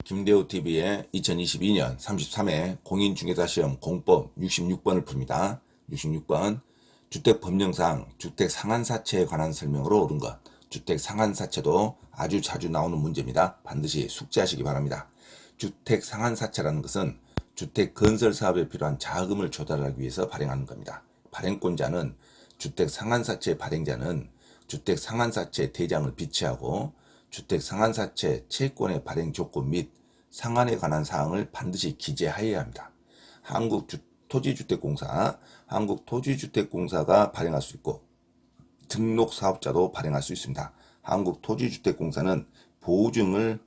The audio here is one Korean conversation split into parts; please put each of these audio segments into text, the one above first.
김대호TV의 2022년 33회 공인중개사시험 공법 66번을 풉니다. 66번 주택법령상 주택상한사채에 관한 설명으로 옳은 것. 주택상한사채도 아주 자주 나오는 문제입니다. 반드시 숙지하시기 바랍니다. 주택상한사채라는 것은 주택건설사업에 필요한 자금을 조달하기 위해서 발행하는 겁니다. 발행권자는 주택상한사채 발행자는 주택상한사채 대장을 비치하고 주택상한사채 채권의 발행 조건 및 상한에 관한 사항을 반드시 기재하여야 합니다. 한국토지주택공사가 발행할 수 있고 등록사업자도 발행할 수 있습니다. 한국토지주택공사는 보증을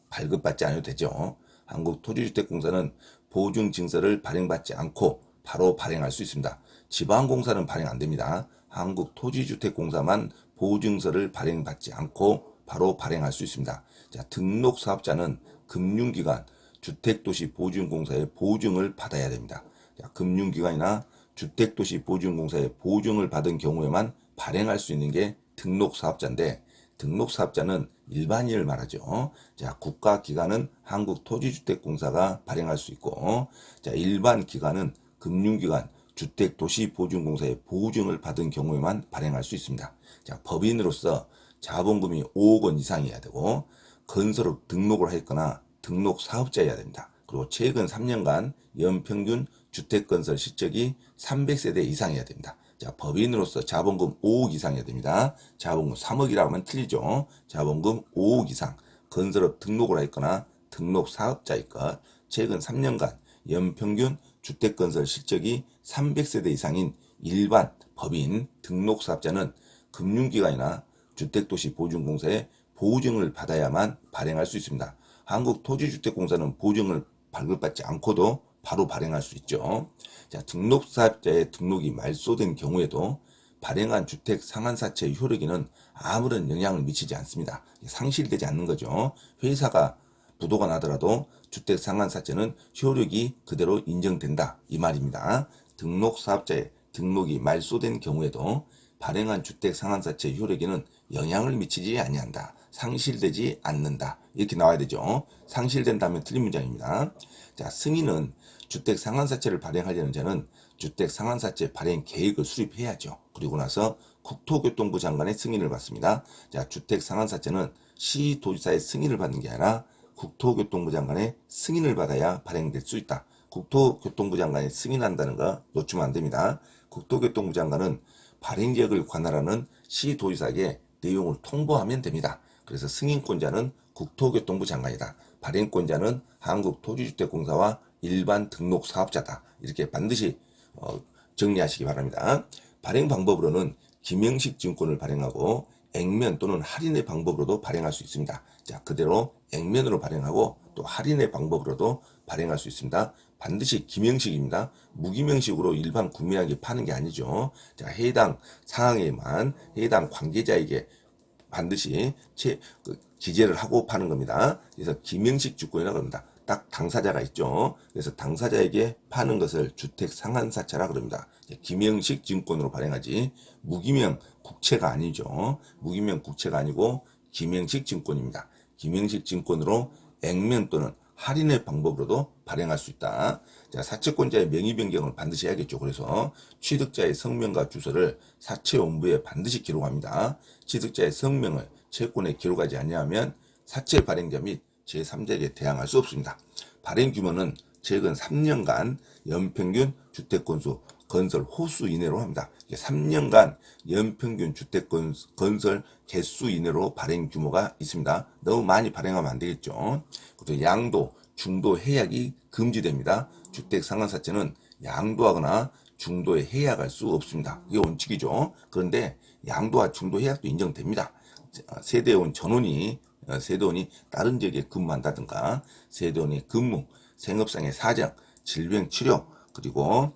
발급받지 않아도 되죠. 한국토지주택공사는 보증증서를 발행받지 않고 바로 발행할 수 있습니다. 지방공사는 발행 안됩니다. 한국토지주택공사만 보증서를 발행받지 않고 바로 발행할 수 있습니다. 자, 등록사업자는 금융기관, 주택도시보증공사의 보증을 받아야 됩니다. 자, 금융기관이나 주택도시보증공사의 보증을 받은 경우에만 발행할 수 있는 게 등록사업자인데, 등록사업자는 일반인을 말하죠. 자, 국가기관은 한국토지주택공사가 발행할 수 있고, 자, 일반기관은 금융기관, 주택도시보증공사의 보증을 받은 경우에만 발행할 수 있습니다. 자, 법인으로서 자본금이 5억 원 이상이어야 되고 건설업 등록을 했거나 등록사업자여야 됩니다. 그리고 최근 3년간 연평균 주택건설 실적이 300세대 이상이어야 됩니다. 자, 법인으로서 자본금 5억 이상이어야 됩니다. 자본금 3억이라고 하면 틀리죠. 자본금 5억 이상, 건설업 등록을 했거나 등록사업자일 것, 최근 3년간 연평균 주택건설 실적이 300세대 이상인 일반 법인 등록사업자는 금융기관이나 주택도시보증공사의 보증을 받아야만 발행할 수 있습니다. 한국토지주택공사는 보증을 발급받지 않고도 바로 발행할 수 있죠. 자, 등록사업자의 등록이 말소된 경우에도 발행한 주택상한사채의 효력에는 아무런 영향을 미치지 않습니다. 상실되지 않는 거죠. 회사가 부도가 나더라도 주택상한사채는 효력이 그대로 인정된다, 이 말입니다. 등록사업자의 등록이 말소된 경우에도 발행한 주택상한사채의 효력에는 영향을 미치지 아니한다, 상실되지 않는다, 이렇게 나와야 되죠. 상실된다면 틀린 문장입니다. 자, 승인은 주택상한사채를 발행하려는 자는 주택상한사채 발행 계획을 수립해야죠. 그리고 나서 국토교통부 장관의 승인을 받습니다. 자, 주택상한사채는 시도지사의 승인을 받는 게 아니라 국토교통부 장관의 승인을 받아야 발행될 수 있다. 국토교통부 장관이 승인한다는 거 놓치면 안 됩니다. 국토교통부 장관은 발행계획을 관할하는 시도지사에게 내용을 통보하면 됩니다. 그래서 승인권자는 국토교통부 장관이다. 발행권자는 한국토지주택공사와 일반 등록사업자다. 이렇게 반드시 정리하시기 바랍니다. 발행 방법으로는 김영식 증권을 발행하고 액면 또는 할인의 방법으로도 발행할 수 있습니다. 자, 그대로 액면으로 발행하고 또 할인의 방법으로도 발행할 수 있습니다. 반드시 김영식입니다. 무김영식으로 일반 국민에게 파는 게 아니죠. 자, 해당 상황에만 해당 관계자에게 반드시 기재를 하고 파는 겁니다. 그래서 김영식 주권이라고 합니다. 딱 당사자가 있죠. 그래서 당사자에게 파는 것을 주택상한사채라고 합니다. 김영식 증권으로 발행하지 무기명 국채가 아니죠. 무기명 국채가 아니고 김영식 증권입니다. 김영식 증권으로 액면 또는 할인의 방법으로도 발행할 수 있다. 자, 사채권자의 명의 변경을 반드시 해야겠죠. 그래서 취득자의 성명과 주소를 사채원부에 반드시 기록합니다. 취득자의 성명을 채권에 기록하지 않냐면 사채 발행자 및 제3자에게 대항할 수 없습니다. 발행 규모는 최근 3년간 연평균 주택건수 건설 호수 이내로 합니다. 3년간 연평균 주택건설 개수 이내로 발행 규모가 있습니다. 너무 많이 발행하면 안 되겠죠. 그리고 양도, 중도 해약이 금지됩니다. 주택상한사채는 양도하거나 중도에 해약할 수 없습니다. 이게 원칙이죠. 그런데 양도와 중도 해약도 인정됩니다. 세대원 전원이 다른 지역에 근무한다든가 세대원의 근무, 생업상의 사정, 질병 치료, 그리고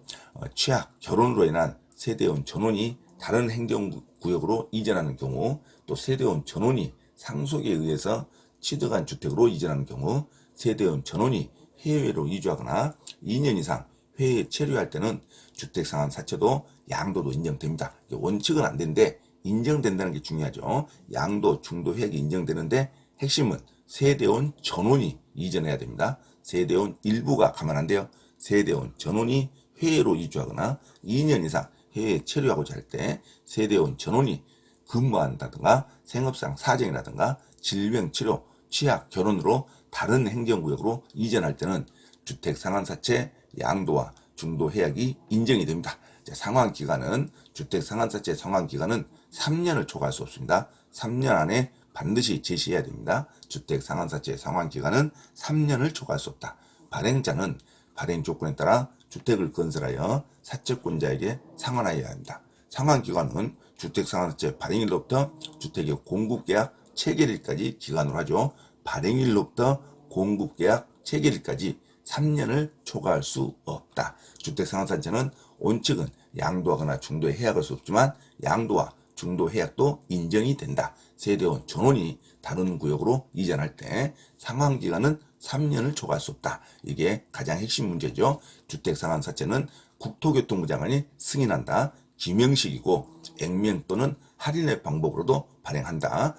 취약, 결혼으로 인한 세대원 전원이 다른 행정구역으로 이전하는 경우, 또 세대원 전원이 상속에 의해서 취득한 주택으로 이전하는 경우, 세대원 전원이 해외로 이주하거나 2년 이상 해외에 체류할 때는 주택상한사채도 양도도 인정됩니다. 원칙은 안 되는데 인정된다는 게 중요하죠. 양도, 중도, 획이 인정되는데 핵심은 세대원 전원이 이전해야 됩니다. 세대원 일부가 가면 안 돼요. 세대원 전원이 해외로 이주하거나 2년 이상 해외에 체류하고자 할 때 세대원 전원이 근무한다든가 생업상 사정이라든가 질병 치료, 취약, 결혼으로 다른 행정구역으로 이전할 때는 주택 상환사채 양도와 중도 해약이 인정이 됩니다. 상환기간은 주택 상환사채 상환기간은 3년을 초과할 수 없습니다. 3년 안에 반드시 제시해야 됩니다. 주택 상환사채 상환기간은 3년을 초과할 수 없다. 발행자는 발행 조건에 따라 주택을 건설하여 사채권자에게 상환하여야 합니다. 상환기간은 주택 상환사채 발행일로부터 주택의 공급계약 체결일까지 기간으로 하죠. 발행일로부터 공급계약 체결일까지 3년을 초과할 수 없다. 주택 상환사채는 원칙은 양도하거나 중도에 해약할 수 없지만 양도와 중도 해약도 인정이 된다. 세대원 전원이 다른 구역으로 이전할 때 상환기간은 3년을 초과할 수 없다. 이게 가장 핵심 문제죠. 주택 상환사채는 국토교통부 장관이 승인한다. 기명식이고 액면 또는 할인의 방법으로도 발행한다.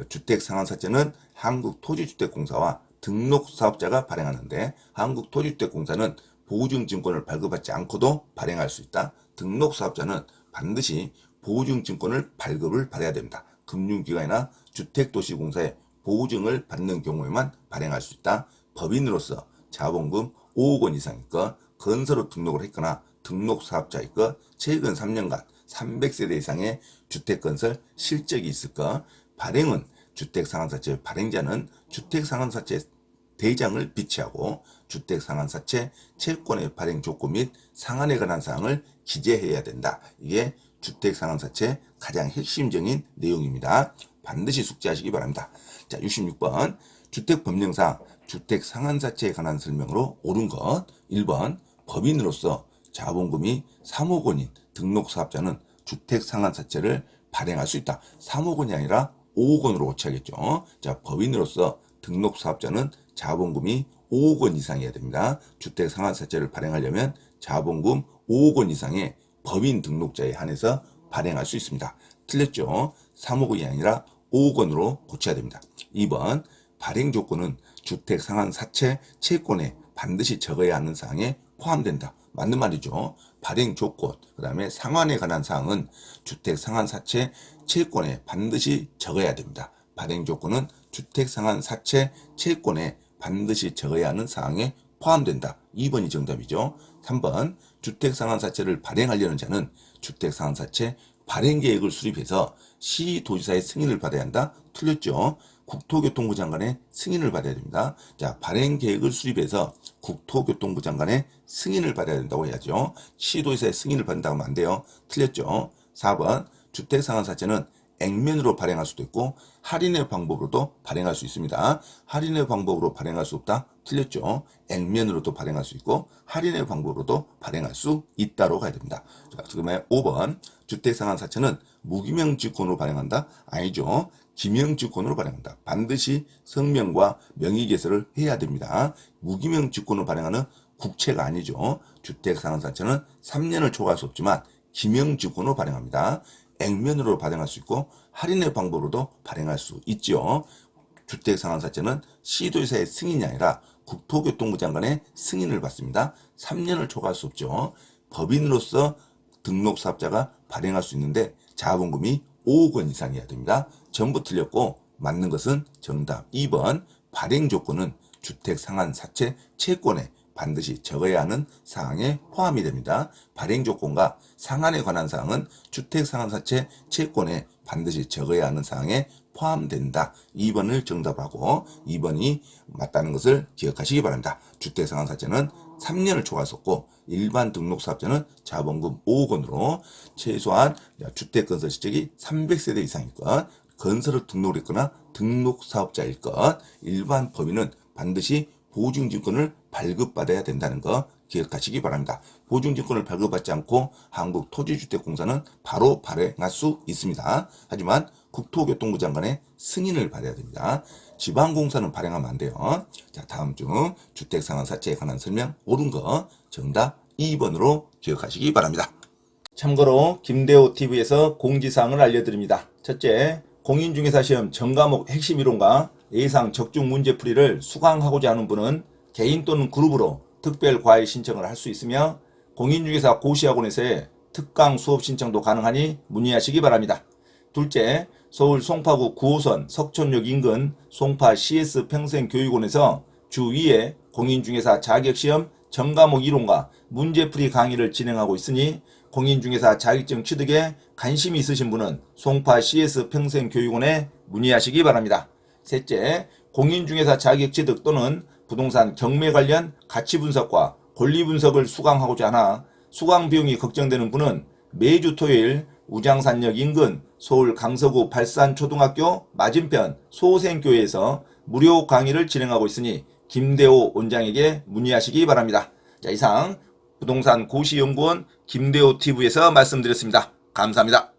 주택 상환사채는 한국토지주택공사와 등록사업자가 발행하는데 한국토지주택공사는 보증증권을 발급받지 않고도 발행할 수 있다. 등록사업자는 반드시 보증증권을 발급을 받아야 됩니다. 금융기관이나 주택도시공사에 보증을 받는 경우에만 발행할 수 있다. 법인으로서 자본금 5억 원 이상일 것, 건설로 등록을 했거나 등록사업자일 것, 최근 3년간 300세대 이상의 주택건설 실적이 있을 것, 발행은 주택상환사채 발행자는 주택상환사채 대장을 비치하고 주택상환사채 채권의 발행 조건 및 상환에 관한 사항을 기재해야 된다. 이게 주택상환사채 가장 핵심적인 내용입니다. 반드시 숙지하시기 바랍니다. 자, 66번 주택법령상 주택상환사채에 관한 설명으로 옳은 것 1번 법인으로서 자본금이 3억 원인 등록사업자는 주택상환사채를 발행할 수 있다. 3억 원이 아니라 5억 원으로 고쳐야겠죠. 자, 법인으로서 등록사업자는 자본금이 5억 원 이상이어야 됩니다. 주택상환사채를 발행하려면 자본금 5억 원 이상의 법인 등록자에 한해서 발행할 수 있습니다. 틀렸죠? 3억 원이 아니라 5억 원으로 고쳐야 됩니다. 2번 발행 조건은 주택상환사채 채권에 반드시 적어야 하는 사항에 포함된다. 맞는 말이죠. 발행 조건, 그 다음에 상환에 관한 사항은 주택상환사채 채권에 반드시 적어야 됩니다. 발행 조건은 주택상환사채 채권에 반드시 적어야 하는 사항에 포함된다. 2번이 정답이죠. 3번 주택상환사채를 발행하려는 자는 주택상환사채 발행계획을 수립해서 시도지사의 승인을 받아야 한다. 틀렸죠. 국토교통부 장관의 승인을 받아야 됩니다. 자, 발행계획을 수립해서 국토교통부 장관의 승인을 받아야 된다고 해야죠. 시도지사의 승인을 받는다고 하면 안 돼요. 틀렸죠. 4번 주택상환사채는 액면으로 발행할 수도 있고 할인의 방법으로도 발행할 수 있습니다. 할인의 방법으로 발행할 수 없다? 틀렸죠. 액면으로도 발행할 수 있고 할인의 방법으로도 발행할 수 있다로 가야 됩니다. 자, 그다음에 5번 주택상환사채는 무기명증권으로 발행한다? 아니죠. 기명증권으로 발행한다. 반드시 성명과 명의개설을 해야 됩니다. 무기명증권으로 발행하는 국채가 아니죠. 주택상환사채는 3년을 초과할 수 없지만 기명증권으로 발행합니다. 액면으로 발행할 수 있고 할인의 방법으로도 발행할 수 있죠. 주택상환사채는 시도지사의 승인이 아니라 국토교통부 장관의 승인을 받습니다. 3년을 초과할 수 없죠. 법인으로서 등록사업자가 발행할 수 있는데 자본금이 5억 원 이상이어야 됩니다. 전부 틀렸고 맞는 것은 정답 2번 발행 조건은 주택상환사채 채권에 반드시 적어야 하는 사항에 포함이 됩니다. 발행 조건과 상환에 관한 사항은 주택상환사채 채권에 반드시 적어야 하는 사항에 포함된다. 2번을 정답하고 2번이 맞다는 것을 기억하시기 바랍니다. 주택상환사채는 3년을 초과할 수 없고 일반 등록사업자는 자본금 5억 원으로 최소한 주택건설 실적이 300세대 이상일 것, 건설을 등록했거나 등록사업자일 것, 일반 법인은 반드시 보증증권을 발급받아야 된다는 거 기억하시기 바랍니다. 보증증권을 발급받지 않고 한국토지주택공사는 바로 발행할 수 있습니다. 하지만 국토교통부 장관의 승인을 받아야 됩니다. 지방공사는 발행하면 안 돼요. 자, 다음 중 주택상환사채에 관한 설명 옳은 거 정답 2번으로 기억하시기 바랍니다. 참고로 김대호TV에서 공지사항을 알려드립니다. 첫째, 공인중개사 시험 전과목 핵심 이론과 예상 적중 문제풀이를 수강하고자 하는 분은 개인 또는 그룹으로 특별 과외 신청을 할 수 있으며 공인중개사 고시학원에서의 특강 수업 신청도 가능하니 문의하시기 바랍니다. 둘째, 서울 송파구 9호선 석촌역 인근 송파 CS 평생교육원에서 주 2회 공인중개사 자격시험 전과목 이론과 문제풀이 강의를 진행하고 있으니 공인중개사 자격증 취득에 관심이 있으신 분은 송파 CS 평생교육원에 문의하시기 바랍니다. 셋째, 공인중개사 자격 취득 또는 부동산 경매 관련 가치 분석과 권리 분석을 수강하고자 하나 수강 비용이 걱정되는 분은 매주 토요일 우장산역 인근 서울 강서구 발산초등학교 맞은편 소생교회에서 무료 강의를 진행하고 있으니 김대호 원장에게 문의하시기 바랍니다. 자, 이상 부동산 고시연구원 김대호 TV에서 말씀드렸습니다. 감사합니다.